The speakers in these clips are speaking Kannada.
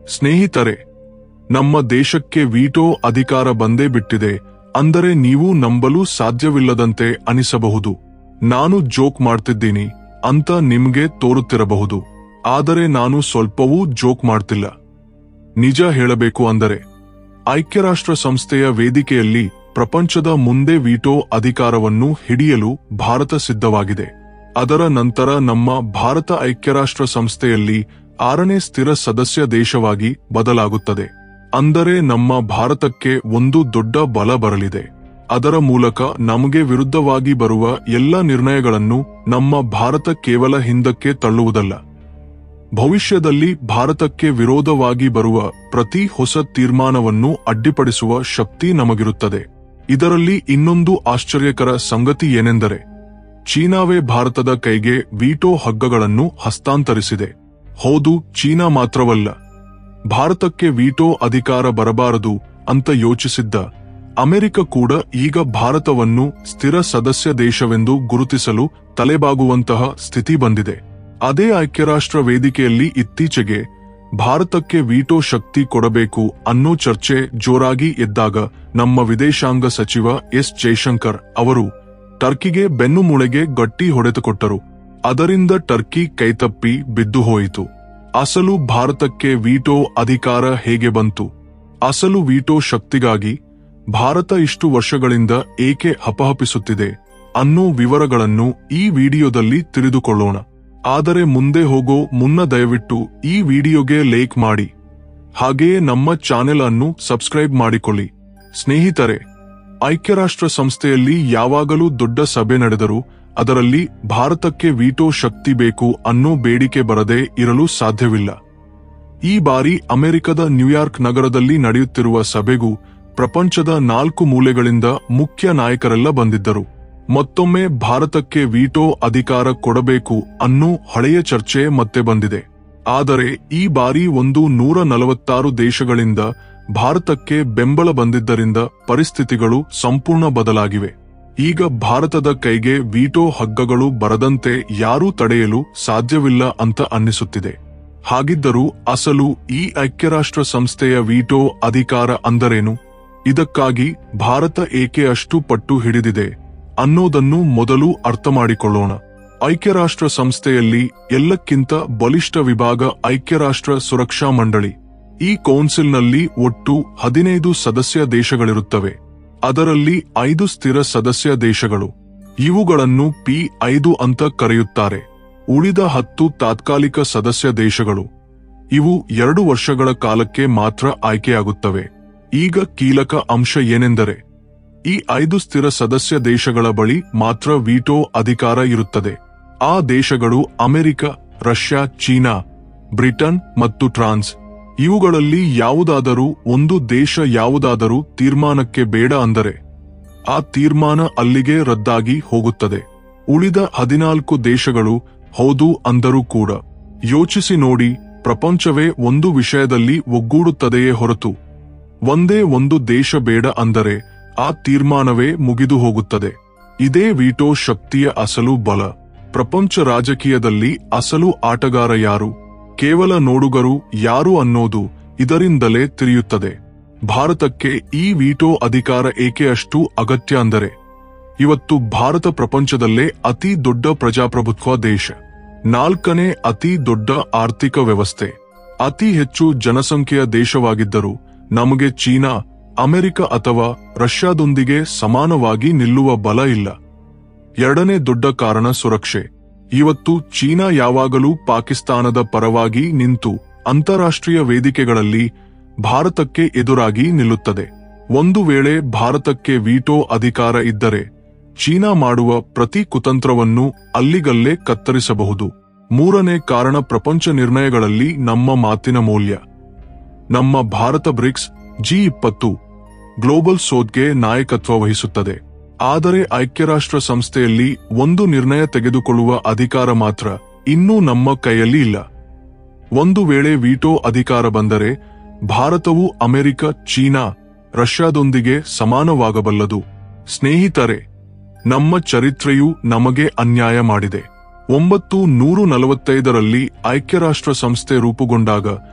ಸ್ನೇಹಿತರೆ, ನಮ್ಮ ದೇಶಕ್ಕೆ ವೀಟೋ ಅಧಿಕಾರ ಬಂದೇ ಬಿಟ್ಟಿದೆ ಅಂದರೆ ನೀವು ನಂಬಲು ಸಾಧ್ಯವಿಲ್ಲದಂತೆ ಅನಿಸಬಹುದು. ನಾನು ಜೋಕ್ ಮಾಡ್ತಿದ್ದೀನಿ ಅಂತ ನಿಮ್ಗೆ ತೋರುತ್ತಿರಬಹುದು. ಆದರೆ ನಾನು ಸ್ವಲ್ಪವೂ ಜೋಕ್ ಮಾಡ್ತಿಲ್ಲ. ನಿಜ ಹೇಳಬೇಕು ಅಂದರೆ ಐಕ್ಯರಾಷ್ಟ್ರ ಸಂಸ್ಥೆಯ ವೇದಿಕೆಯಲ್ಲಿ ಪ್ರಪಂಚದ ಮುಂದೆ ವೀಟೋ ಅಧಿಕಾರವನ್ನು ಹಿಡಿಯಲು ಭಾರತ ಸಿದ್ಧವಾಗಿದೆ. ಅದರ ನಂತರ ನಮ್ಮ ಭಾರತ ಐಕ್ಯರಾಷ್ಟ್ರ ಸಂಸ್ಥೆಯಲ್ಲಿ 6ನೇ ಸ್ಥಿರ ಸದಸ್ಯ ದೇಶವಾಗಿ ಬದಲಾಗುತ್ತದೆ. ಅಂದರೆ ನಮ್ಮ ಭಾರತಕ್ಕೆ ಒಂದು ದೊಡ್ಡ ಬಲ ಬರಲಿದೆ. ಅದರ ಮೂಲಕ ನಮಗೆ ವಿರುದ್ಧವಾಗಿ ಬರುವ ಎಲ್ಲ ನಿರ್ಣಯಗಳನ್ನು ನಮ್ಮ ಭಾರತ ಕೇವಲ ಹಿಂದಕ್ಕೆ ತಳ್ಳುವುದಲ್ಲ, ಭವಿಷ್ಯದಲ್ಲಿ ಭಾರತಕ್ಕೆ ವಿರೋಧವಾಗಿ ಬರುವ ಪ್ರತಿ ಹೊಸ ತೀರ್ಮಾನವನ್ನು ಅಡ್ಡಿಪಡಿಸುವ ಶಕ್ತಿ ನಮಗಿರುತ್ತದೆ. ಇದರಲ್ಲಿ ಇನ್ನೊಂದು ಆಶ್ಚರ್ಯಕರ ಸಂಗತಿ ಏನೆಂದರೆ ಚೀನಾವೇ ಭಾರತದ ಕೈಗೆ ವೀಟೋ ಹಗ್ಗಗಳನ್ನು ಹಸ್ತಾಂತರಿಸಿದೆ. ಹೌದು, ಚೀನಾ ಮಾತ್ರವಲ್ಲ, ಭಾರತಕ್ಕೆ ವೀಟೋ ಅಧಿಕಾರ ಬರಬಾರದು ಅಂತ ಯೋಚಿಸಿದ್ದ ಅಮೆರಿಕ ಕೂಡ ಈಗ ಭಾರತವನ್ನು ಸ್ಥಿರ ಸದಸ್ಯ ದೇಶವೆಂದು ಗುರುತಿಸಲು ತಲೆಬಾಗುವಂತಹ ಸ್ಥಿತಿ ಬಂದಿದೆ. ಅದೇ ಐಕ್ಯರಾಷ್ಟ್ರ ವೇದಿಕೆಯಲ್ಲಿ ಇತ್ತೀಚೆಗೆ ಭಾರತಕ್ಕೆ ವೀಟೋ ಶಕ್ತಿ ಕೊಡಬೇಕು ಅನ್ನೋ ಚರ್ಚೆ ಜೋರಾಗಿ ಎದ್ದಾಗ ನಮ್ಮ ವಿದೇಶಾಂಗ ಸಚಿವ ಎಸ್ ಜೈಶಂಕರ್ ಅವರು ಟರ್ಕಿಗೆ ಬೆನ್ನುಮೂಳೆಗೆ ಗಟ್ಟಿ ಹೊಡೆತ ಕೊಟ್ಟರು. ಅದರಿಂದ ಟರ್ಕಿ ಕೈತಪ್ಪಿ ಬಿದ್ದು ಹೋಯಿತು. ಅಸಲು ಭಾರತಕ್ಕೆ ವೀಟೋ ಅಧಿಕಾರ ಹೇಗೆ ಬಂತು? ಅಸಲು ವೀಟೋ ಶಕ್ತಿಗಾಗಿ ಭಾರತ ಇಷ್ಟು ವರ್ಷಗಳಿಂದ ಏಕೆ ಹಪಹಪಿಸುತ್ತಿದೆ ಅನ್ನೋ ವಿವರಗಳನ್ನು ಈ ವಿಡಿಯೋದಲ್ಲಿ ತಿಳಿದುಕೊಳ್ಳೋಣ. ಆದರೆ ಮುಂದೆ ಹೋಗೋ ಮುನ್ನ ದಯವಿಟ್ಟು ಈ ವಿಡಿಯೋಗೆ ಲೈಕ್ ಮಾಡಿ, ಹಾಗೆಯೇ ನಮ್ಮ ಚಾನೆಲ್ ಅನ್ನು ಸಬ್ಸ್ಕ್ರೈಬ್ ಮಾಡಿಕೊಳ್ಳಿ. ಸ್ನೇಹಿತರೆ, ಐಕ್ಯರಾಷ್ಟ್ರ ಸಂಸ್ಥೆಯಲ್ಲಿ ಯಾವಾಗಲೂ ದೊಡ್ಡ ಸಭೆ ನಡೆದರೂ ಅದರಲ್ಲಿ ಭಾರತಕ್ಕೆ ವೀಟೋ ಶಕ್ತಿ ಬೇಕು ಅನ್ನೋ ಬೇಡಿಕೆ ಬರದೇ ಇರಲು ಸಾಧ್ಯವಿಲ್ಲ. ಈ ಬಾರಿ ಅಮೆರಿಕದ ನ್ಯೂಯಾರ್ಕ್ ನಗರದಲ್ಲಿ ನಡೆಯುತ್ತಿರುವ ಸಭೆಗೂ ಪ್ರಪಂಚದ 4 ಮೂಲೆಗಳಿಂದ ಮುಖ್ಯ ನಾಯಕರೆಲ್ಲ ಬಂದಿದ್ದರು. ಮತ್ತೊಮ್ಮೆ ಭಾರತಕ್ಕೆ ವೀಟೋ ಅಧಿಕಾರ ಕೊಡಬೇಕು ಅನ್ನೋ ಹಳೆಯ ಚರ್ಚೆ ಮತ್ತೆ ಬಂದಿದೆ. ಆದರೆ ಈ ಬಾರಿ 146 ದೇಶಗಳಿಂದ ಭಾರತಕ್ಕೆ ಬೆಂಬಲ ಬಂದಿದ್ದರಿಂದ ಪರಿಸ್ಥಿತಿಗಳು ಸಂಪೂರ್ಣ ಬದಲಾಗಿವೆ. ಈಗ ಭಾರತದ ಕೈಗೆ ವೀಟೋ ಹಗ್ಗಗಳು ಬರದಂತೆ ಯಾರೂ ತಡೆಯಲು ಸಾಧ್ಯವಿಲ್ಲ ಅಂತ ಅನ್ನಿಸುತ್ತಿದೆ. ಹಾಗಿದ್ದರೂ ಅಸಲು ಈ ಐಕ್ಯರಾಷ್ಟ್ರ ಸಂಸ್ಥೆಯ ವೀಟೋ ಅಧಿಕಾರ ಅಂದರೇನು? ಇದಕ್ಕಾಗಿ ಭಾರತ ಏಕೆ ಅಷ್ಟು ಪಟ್ಟು ಹಿಡಿದಿದೆ ಅನ್ನೋದನ್ನು ಮೊದಲು ಅರ್ಥ ಮಾಡಿಕೊಳ್ಳೋಣ. ಐಕ್ಯರಾಷ್ಟ್ರ ಸಂಸ್ಥೆಯಲ್ಲಿ ಎಲ್ಲಕ್ಕಿಂತ ಬಲಿಷ್ಠ ವಿಭಾಗ ಐಕ್ಯರಾಷ್ಟ್ರ ಸುರಕ್ಷಾ ಮಂಡಳಿ. ಈ ಕೌನ್ಸಿಲ್ನಲ್ಲಿ ಒಟ್ಟು 15 ಸದಸ್ಯ ದೇಶಗಳಿರುತ್ತವೆ. ಅದರಲ್ಲಿ 5 ಸ್ಥಿರ ಸದಸ್ಯ ದೇಶಗಳು. ಇವುಗಳನ್ನು P5 ಅಂತ ಕರೆಯುತ್ತಾರೆ. ಉಳಿದ 10 ತಾತ್ಕಾಲಿಕ ಸದಸ್ಯ ದೇಶಗಳು. ಇವು 2 ವರ್ಷಗಳ ಕಾಲಕ್ಕೆ ಮಾತ್ರ ಆಯ್ಕೆಯಾಗುತ್ತವೆ. ಈಗ ಕೀಲಕ ಅಂಶ ಏನೆಂದರೆ ಈ 5 ಸ್ಥಿರ ಸದಸ್ಯ ದೇಶಗಳ ಬಳಿ ಮಾತ್ರ ವೀಟೋ ಅಧಿಕಾರ ಇರುತ್ತದೆ. ಆ ದೇಶಗಳು ಅಮೆರಿಕ, ರಷ್ಯಾ, ಚೀನಾ, ಬ್ರಿಟನ್ ಮತ್ತು ಫ್ರಾನ್ಸ್. ಇವುಗಳಲ್ಲಿ ಯಾವುದಾದರೂ ಒಂದು ದೇಶ ಯಾವುದಾದರೂ ತೀರ್ಮಾನಕ್ಕೆ ಬೇಡ ಅಂದರೆ ಆ ತೀರ್ಮಾನ ಅಲ್ಲಿಗೆ ರದ್ದಾಗಿ ಹೋಗುತ್ತದೆ. ಉಳಿದ 14 ದೇಶಗಳು ಹೌದು ಅಂದರೂ ಕೂಡ. ಯೋಚಿಸಿ ನೋಡಿ, ಪ್ರಪಂಚವೇ ಒಂದು ವಿಷಯದಲ್ಲಿ ಒಗ್ಗೂಡುತ್ತದೆಯೇ ಹೊರತು ಒಂದೇ ಒಂದು ದೇಶ ಬೇಡ ಅಂದರೆ ಆ ತೀರ್ಮಾನವೇ ಮುಗಿದು ಹೋಗುತ್ತದೆ. ಇದೇ ವೀಟೋ ಶಕ್ತಿಯ ಅಸಲು ಬಲ. ಪ್ರಪಂಚ ರಾಜಕೀಯದಲ್ಲಿ ಅಸಲು ಆಟಗಾರ ಯಾರು, ಕೇವಲ ನೋಡುಗರು ಯಾರು ಅನ್ನೋದು ಇದರಿಂದಲೇ ತಿಳಿಯುತ್ತದೆ. ಭಾರತಕ್ಕೆ ಈ ವೀಟೋ ಅಧಿಕಾರ ಏಕೆ ಅಷ್ಟು ಅಗತ್ಯ ಅಂದರೆ ಇವತ್ತು ಭಾರತ ಪ್ರಪಂಚದಲ್ಲೇ ಅತಿ ದೊಡ್ಡ ಪ್ರಜಾಪ್ರಭುತ್ವ ದೇಶ, 4ನೇ ಅತಿ ದೊಡ್ಡ ಆರ್ಥಿಕ ವ್ಯವಸ್ಥೆ, ಅತಿ ಹೆಚ್ಚು ಜನಸಂಖ್ಯೆಯ ದೇಶವಾಗಿದ್ದರೂ ನಮಗೆ ಚೀನಾ, ಅಮೆರಿಕ ಅಥವಾ ರಷ್ಯಾದೊಂದಿಗೆ ಸಮಾನವಾಗಿ ನಿಲ್ಲುವ ಬಲ ಇಲ್ಲ. 2ನೇ ದೊಡ್ಡ ಕಾರಣ ಸುರಕ್ಷೆ. ಇವತ್ತು ಚೀನಾ ಯಾವಾಗಲೂ ಪಾಕಿಸ್ತಾನದ ಪರವಾಗಿ ನಿಂತು ಅಂತಾರಾಷ್ಟ್ರೀಯ ವೇದಿಕೆಗಳಲ್ಲಿ ಭಾರತಕ್ಕೆ ಎದುರಾಗಿ ನಿಲ್ಲುತ್ತದೆ. ಒಂದು ವೇಳೆ ಭಾರತಕ್ಕೆ ವೀಟೋ ಅಧಿಕಾರ ಇದ್ದರೆ ಚೀನಾ ಮಾಡುವ ಪ್ರತಿ ಕುತಂತ್ರವನ್ನು ಅಲ್ಲಿಗಲ್ಲೇ ಕತ್ತರಿಸಬಹುದು. 3ನೇ ಕಾರಣ ಪ್ರಪಂಚ ನಿರ್ಣಯಗಳಲ್ಲಿ ನಮ್ಮ ಮಾತಿನ ಮೌಲ್ಯ. ನಮ್ಮ ಭಾರತ ಬ್ರಿಕ್ಸ್, G20 ಗ್ಲೋಬಲ್ ಸೌತ್ಗೆ ನಾಯಕತ್ವ ವಹಿಸುತ್ತದೆ. ಆದರೆ ಐಕ್ಯರಾಷ್ಟ್ರ ಸಂಸ್ಥೆಯಲ್ಲಿ ಒಂದು ನಿರ್ಣಯ ತೆಗೆದುಕೊಳ್ಳುವ ಅಧಿಕಾರ ಮಾತ್ರ ಇನ್ನೂ ನಮ್ಮ ಕೈಯಲ್ಲಿ ಇಲ್ಲ. ಒಂದು ವೇಳೆ ವೀಟೋ ಅಧಿಕಾರ ಬಂದರೆ ಭಾರತವು ಅಮೆರಿಕ, ಚೀನಾ, ರಷ್ಯಾದೊಂದಿಗೆ ಸಮಾನವಾಗಬಲ್ಲದು. ಸ್ನೇಹಿತರೆ, ನಮ್ಮ ಚರಿತ್ರೆಯು ನಮಗೆ ಅನ್ಯಾಯ ಮಾಡಿದೆ. 1945ರಲ್ಲಿ ಐಕ್ಯರಾಷ್ಟ್ರ ಸಂಸ್ಥೆ ರೂಪುಗೊಂಡಾಗ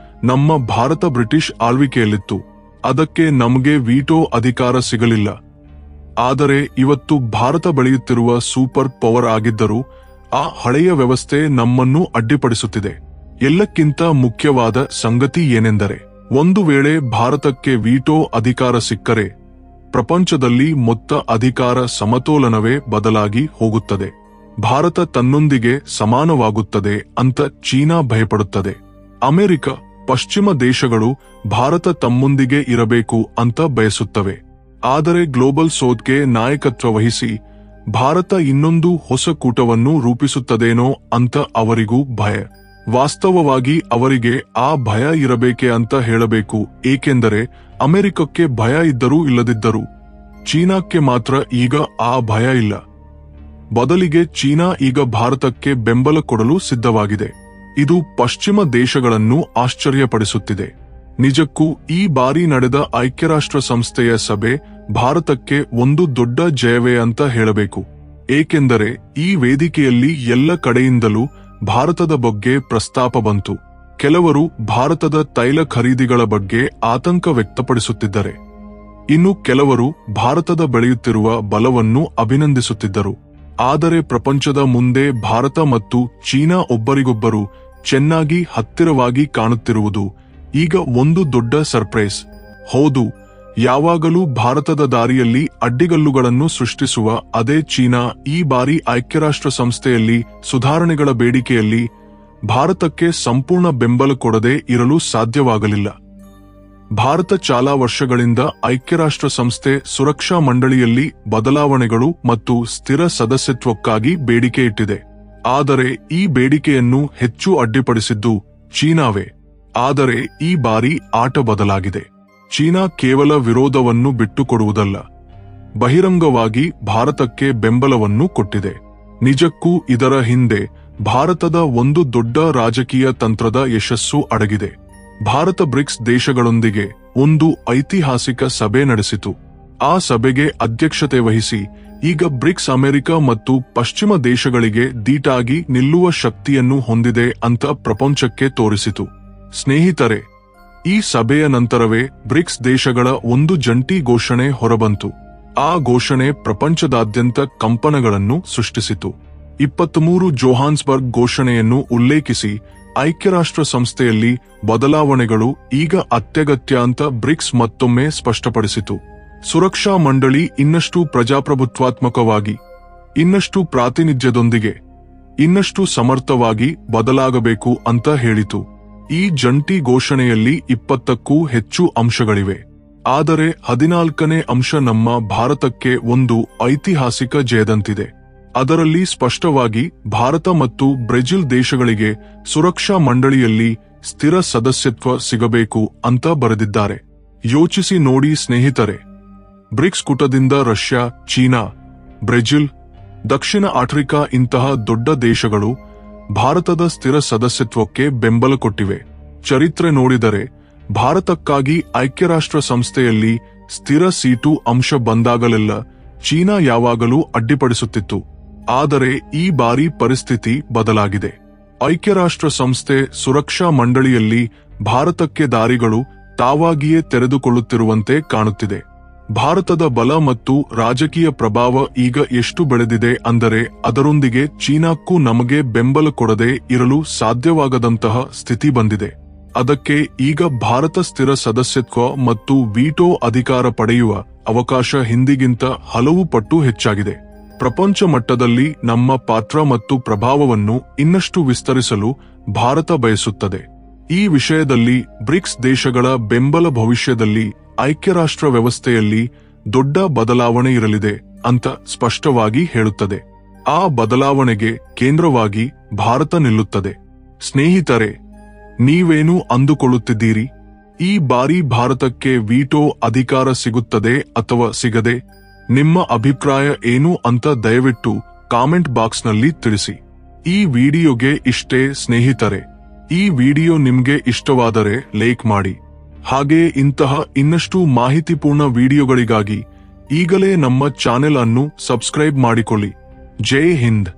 ನಮ್ಮ ಭಾರತ ಬ್ರಿಟಿಷ್ ಆಳ್ವಿಕೆಯಲ್ಲಿತ್ತು. ಅದಕ್ಕೆ ನಮಗೆ ವೀಟೋ ಅಧಿಕಾರ ಸಿಗಲಿಲ್ಲ. ಆದರೆ ಇವತ್ತು ಭಾರತ ಬೆಳೆಯುತ್ತಿರುವ ಸೂಪರ್ ಪವರ್ ಆಗಿದ್ದರೂ ಆ ಹಳೆಯ ವ್ಯವಸ್ಥೆ ನಮ್ಮನ್ನು ಅಡ್ಡಿಪಡಿಸುತ್ತಿದೆ. ಎಲ್ಲಕ್ಕಿಂತ ಮುಖ್ಯವಾದ ಸಂಗತಿ ಏನೆಂದರೆ, ಒಂದು ವೇಳೆ ಭಾರತಕ್ಕೆ ವೀಟೋ ಅಧಿಕಾರ ಸಿಕ್ಕರೆ ಪ್ರಪಂಚದಲ್ಲಿ ಮೊತ್ತ ಅಧಿಕಾರ ಸಮತೋಲನವೇ ಬದಲಾಗಿ ಹೋಗುತ್ತದೆ. ಭಾರತ ತನ್ನೊಂದಿಗೆ ಸಮಾನವಾಗುತ್ತದೆ ಅಂತ ಚೀನಾ ಭಯಪಡುತ್ತದೆ. ಅಮೆರಿಕ, ಪಶ್ಚಿಮ ದೇಶಗಳು ಭಾರತ ತಮ್ಮೊಂದಿಗೆ ಇರಬೇಕು ಅಂತ ಬಯಸುತ್ತವೆ. ಆದರೆ ಗ್ಲೋಬಲ್ ಸೌತ್ಗೆ ನಾಯಕತ್ವ ವಹಿಸಿ ಭಾರತ ಇನ್ನೊಂದು ಹೊಸ ಕೂಟವನ್ನು ರೂಪಿಸುತ್ತದೇನೋ ಅಂತ ಅವರಿಗೂ ಭಯ. ವಾಸ್ತವವಾಗಿ ಅವರಿಗೆ ಆ ಭಯ ಇರಬೇಕೆ ಅಂತ ಹೇಳಬೇಕು. ಏಕೆಂದರೆ ಅಮೆರಿಕಕ್ಕೆ ಭಯ ಇದ್ದರೂ ಇಲ್ಲದಿದ್ದರೂ ಚೀನಾಕ್ಕೆ ಮಾತ್ರ ಈಗ ಆ ಭಯ ಇಲ್ಲ. ಬದಲಿಗೆ ಚೀನಾ ಈಗ ಭಾರತಕ್ಕೆ ಬೆಂಬಲ ಕೊಡಲು ಸಿದ್ಧವಾಗಿದೆ. ಇದು ಪಶ್ಚಿಮ ದೇಶಗಳನ್ನು ಆಶ್ಚರ್ಯಪಡಿಸುತ್ತಿದೆ. ನಿಜಕ್ಕೂ ಈ ಬಾರಿ ನಡೆದ ಐಕ್ಯರಾಷ್ಟ್ರ ಸಂಸ್ಥೆಯ ಸಭೆ ಭಾರತಕ್ಕೆ ಒಂದು ದೊಡ್ಡ ಜಯವೇ ಅಂತ ಹೇಳಬೇಕು. ಏಕೆಂದರೆ ಈ ವೇದಿಕೆಯಲ್ಲಿ ಎಲ್ಲ ಕಡೆಯಿಂದಲೂ ಭಾರತದ ಬಗ್ಗೆ ಪ್ರಸ್ತಾಪ ಬಂತು. ಕೆಲವರು ಭಾರತದ ತೈಲ ಖರೀದಿಗಳ ಬಗ್ಗೆ ಆತಂಕ ವ್ಯಕ್ತಪಡಿಸುತ್ತಿದ್ದರೆ, ಇನ್ನು ಕೆಲವರು ಭಾರತದ ಬೆಳೆಯುತ್ತಿರುವ ಬಲವನ್ನು ಅಭಿನಂದಿಸುತ್ತಿದ್ದರು. ಆದರೆ ಪ್ರಪಂಚದ ಮುಂದೆ ಭಾರತ ಮತ್ತು ಚೀನಾ ಒಬ್ಬರಿಗೊಬ್ಬರು ಚೆನ್ನಾಗಿ ಹತ್ತಿರವಾಗಿ ಕಾಣುತ್ತಿರುವುದು ಈಗ ಒಂದು ದೊಡ್ಡ ಸರ್ಪ್ರೈಸ್. ಹೌದು, ಯಾವಾಗಲೂ ಭಾರತದ ದಾರಿಯಲ್ಲಿ ಅಡ್ಡಿಗಲ್ಲುಗಳನ್ನು ಸೃಷ್ಟಿಸುವ ಅದೇ ಚೀನಾ ಈ ಬಾರಿ ಐಕ್ಯರಾಷ್ಟ್ರ ಸಂಸ್ಥೆಯಲ್ಲಿ ಸುಧಾರಣೆಗಳ ಬೇಡಿಕೆಯಲ್ಲಿ ಭಾರತಕ್ಕೆ ಸಂಪೂರ್ಣ ಬೆಂಬಲ ಕೊಡದೆ ಇರಲು ಸಾಧ್ಯವಾಗಲಿಲ್ಲ. ಭಾರತ ಚಾಲಾ ವರ್ಷಗಳಿಂದ ಐಕ್ಯರಾಷ್ಟ್ರ ಸಂಸ್ಥೆ ಸುರಕ್ಷಾ ಮಂಡಳಿಯಲ್ಲಿ ಬದಲಾವಣೆಗಳು ಮತ್ತು ಸ್ಥಿರ ಸದಸ್ಯತ್ವಕ್ಕಾಗಿ ಬೇಡಿಕೆ ಇಟ್ಟಿದೆ. ಆದರೆ ಈ ಬೇಡಿಕೆಯನ್ನು ಹೆಚ್ಚು ಅಡ್ಡಿಪಡಿಸಿದ್ದು ಚೀನಾವೇ. ಆದರೆ ಈ ಬಾರಿ ಆಟ ಬದಲಾಗಿದೆ. ಚೀನಾ ಕೇವಲ ವಿರೋಧವನ್ನು ಬಿಟ್ಟುಕೊಡುವುದಲ್ಲ, ಬಹಿರಂಗವಾಗಿ ಭಾರತಕ್ಕೆ ಬೆಂಬಲವನ್ನು ಕೊಟ್ಟಿದೆ. ನಿಜಕ್ಕೂ ಇದರ ಹಿಂದೆ ಭಾರತದ ಒಂದು ದೊಡ್ಡ ರಾಜಕೀಯ ತಂತ್ರದ ಯಶಸ್ಸು ಅಡಗಿದೆ. ಭಾರತ ಬ್ರಿಕ್ಸ್ ದೇಶಗಳೊಂದಿಗೆ ಒಂದು ಐತಿಹಾಸಿಕ ಸಭೆ ನಡೆಸಿತು. ಆ ಸಭೆಗೆ ಅಧ್ಯಕ್ಷತೆ ವಹಿಸಿ ಈಗ ಬ್ರಿಕ್ಸ್ ಅಮೆರಿಕ ಮತ್ತು ಪಶ್ಚಿಮ ದೇಶಗಳಿಗೆ ದೀಟಾಗಿ ನಿಲ್ಲುವ ಶಕ್ತಿಯನ್ನು ಹೊಂದಿದೆ ಅಂತ ಪ್ರಪಂಚಕ್ಕೆ ತೋರಿಸಿತು. ಸ್ನೇಹಿತರೆ, ಈ ಸಭೆಯ ನಂತರವೇ ಬ್ರಿಕ್ಸ್ ದೇಶಗಳ ಒಂದು ಜಂಟಿ ಘೋಷಣೆ ಹೊರಬಂತು. ಆ ಘೋಷಣೆ ಪ್ರಪಂಚದಾದ್ಯಂತ ಕಂಪನಗಳನ್ನು ಸೃಷ್ಟಿಸಿತು. 23 ಜೋಹಾನ್ಸ್ಬರ್ಗ್ ಘೋಷಣೆಯನ್ನು ಉಲ್ಲೇಖಿಸಿ ಐಕ್ಯರಾಷ್ಟ್ರ ಸಂಸ್ಥೆಯಲ್ಲಿ ಬದಲಾವಣೆಗಳು ಈಗ ಅತ್ಯಗತ್ಯ ಅಂತ ಬ್ರಿಕ್ಸ್ ಮತ್ತೊಮ್ಮೆ ಸ್ಪಷ್ಟಪಡಿಸಿತು. ಸುರಕ್ಷಾ ಮಂಡಳಿ ಇನ್ನಷ್ಟು ಪ್ರಜಾಪ್ರಭುತ್ವಾತ್ಮಕವಾಗಿ, ಇನ್ನಷ್ಟು ಪ್ರಾತಿನಿಧ್ಯದೊಂದಿಗೆ, ಇನ್ನಷ್ಟು ಸಮರ್ಥವಾಗಿ ಬದಲಾಗಬೇಕು ಅಂತ ಹೇಳಿತು. ಈ ಜಂಟಿ ಘೋಷಣೆಯಲ್ಲಿ 20ಕ್ಕೂ ಹೆಚ್ಚು ಅಂಶಗಳಿವೆ. ಆದರೆ 14ನೇ ಅಂಶ ನಮ್ಮ ಭಾರತಕ್ಕೆ ಒಂದು ಐತಿಹಾಸಿಕ ಜಯದಂತಿದೆ. ಅದರಲ್ಲಿ ಸ್ಪಷ್ಟವಾಗಿ ಭಾರತ ಮತ್ತು ಬ್ರೆಜಿಲ್ ದೇಶಗಳಿಗೆ ಸುರಕ್ಷಾ ಮಂಡಳಿಯಲ್ಲಿ ಸ್ಥಿರ ಸದಸ್ಯತ್ವ ಸಿಗಬೇಕು ಅಂತ ಬರೆದಿದ್ದಾರೆ. ಯೋಚಿಸಿ ನೋಡಿ ಸ್ನೇಹಿತರೆ, ಬ್ರಿಕ್ಸ್ ಕೂಟದಿಂದ ರಷ್ಯಾ, ಚೀನಾ, ಬ್ರೆಜಿಲ್, ದಕ್ಷಿಣ ಆಫ್ರಿಕಾ ಇಂತಹ ದೊಡ್ಡ ದೇಶಗಳು ಭಾರತದ ಸ್ಥಿರ ಸದಸ್ಯತ್ವಕ್ಕೆ ಬೆಂಬಲ ಕೊಟ್ಟಿವೆ. ಚರಿತ್ರೆ ನೋಡಿದರೆ ಭಾರತಕ್ಕಾಗಿ ಐಕ್ಯರಾಷ್ಟ್ರ ಸಂಸ್ಥೆಯಲ್ಲಿ ಸ್ಥಿರ ಸೀಟು ಅಂಶ ಬಂದಾಗಲೆಲ್ಲ ಚೀನಾ ಯಾವಾಗಲೂ ಅಡ್ಡಿಪಡಿಸುತ್ತಿತ್ತು. ಆದರೆ ಈ ಬಾರಿ ಪರಿಸ್ಥಿತಿ ಬದಲಾಗಿದೆ. ಐಕ್ಯರಾಷ್ಟ್ರ ಸಂಸ್ಥೆ ಸುರಕ್ಷಾ ಮಂಡಳಿಯಲ್ಲಿ ಭಾರತಕ್ಕೆ ದಾರಿಗಳು ತಾವಾಗಿಯೇ ತೆರೆದುಕೊಳ್ಳುತ್ತಿರುವಂತೆ ಕಾಣುತ್ತಿದೆ. ಭಾರತದ ಬಲ ಮತ್ತು ರಾಜಕೀಯ ಪ್ರಭಾವ ಈಗ ಎಷ್ಟು ಬೆಳೆದಿದೆ ಅಂದರೆ ಅದರೊಂದಿಗೆ ಚೀನಾಕ್ಕೂ ನಮಗೆ ಬೆಂಬಲ ಕೊಡದೆ ಇರಲು ಸಾಧ್ಯವಾಗದಂತಹ ಸ್ಥಿತಿ ಬಂದಿದೆ. ಅದಕ್ಕೆ ಈಗ ಭಾರತ ಸ್ಥಿರ ಸದಸ್ಯತ್ವ ಮತ್ತು ವೀಟೋ ಅಧಿಕಾರ ಪಡೆಯುವ ಅವಕಾಶ ಹಿಂದಿಗಿಂತ ಹಲವು ಪಟ್ಟು ಹೆಚ್ಚಾಗಿದೆ. ಪ್ರಪಂಚ ಮಟ್ಟದಲ್ಲಿ ನಮ್ಮ ಪಾತ್ರ ಮತ್ತು ಪ್ರಭಾವವನ್ನು ಇನ್ನಷ್ಟು ವಿಸ್ತರಿಸಲು ಭಾರತ ಬಯಸುತ್ತದೆ. ಈ ವಿಷಯದಲ್ಲಿ ಬ್ರಿಕ್ಸ್ ದೇಶಗಳ ಬೆಂಬಲ ಭವಿಷ್ಯದಲ್ಲಿ ಐಕ್ಯರಾಷ್ಟ್ರ ವ್ಯವಸ್ಥೆಯಲ್ಲಿ ದೊಡ್ಡ ಬದಲಾವಣೆ ಇರಲಿದೆ ಅಂತ ಸ್ಪಷ್ಟವಾಗಿ ಹೇಳುತ್ತದೆ. ಆ ಬದಲಾವಣೆಗೆ ಕೇಂದ್ರವಾಗಿ ಭಾರತ ನಿಲ್ಲುತ್ತದೆ. ಸ್ನೇಹಿತರೆ, ನೀವೇನು ಅಂದುಕೊಳ್ಳುತ್ತಿದ್ದೀರಿ? ಈ ಬಾರಿ ಭಾರತಕ್ಕೆ ವೀಟೋ ಅಧಿಕಾರ ಸಿಗುತ್ತದೆ ಅಥವಾ ಸಿಗದೆ? ನಿಮ್ಮ ಅಭಿಪ್ರಾಯ ಏನು ಅಂತ ದಯವಿಟ್ಟು ಕಾಮೆಂಟ್ ಬಾಕ್ಸ್ನಲ್ಲಿ ತಿಳಿಸಿ. ಈ ವಿಡಿಯೋಗೆ ಇಷ್ಟೇ ಸ್ನೇಹಿತರೆ. ಈ ವಿಡಿಯೋ ನಿಮ್ಗೆ ಇಷ್ಟವಾದರೆ ಲೈಕ್ ಮಾಡಿ. ಹಾಗೆಯೇ ಇಂತಹ ಇನ್ನಷ್ಟು ಮಾಹಿತಿಪೂರ್ಣ ವಿಡಿಯೋಗಳಿಗಾಗಿ ಈಗಲೇ ನಮ್ಮ ಚಾನೆಲ್ ಅನ್ನು ಸಬ್ಸ್ಕ್ರೈಬ್ ಮಾಡಿಕೊಳ್ಳಿ. ಜೈ ಹಿಂದ್.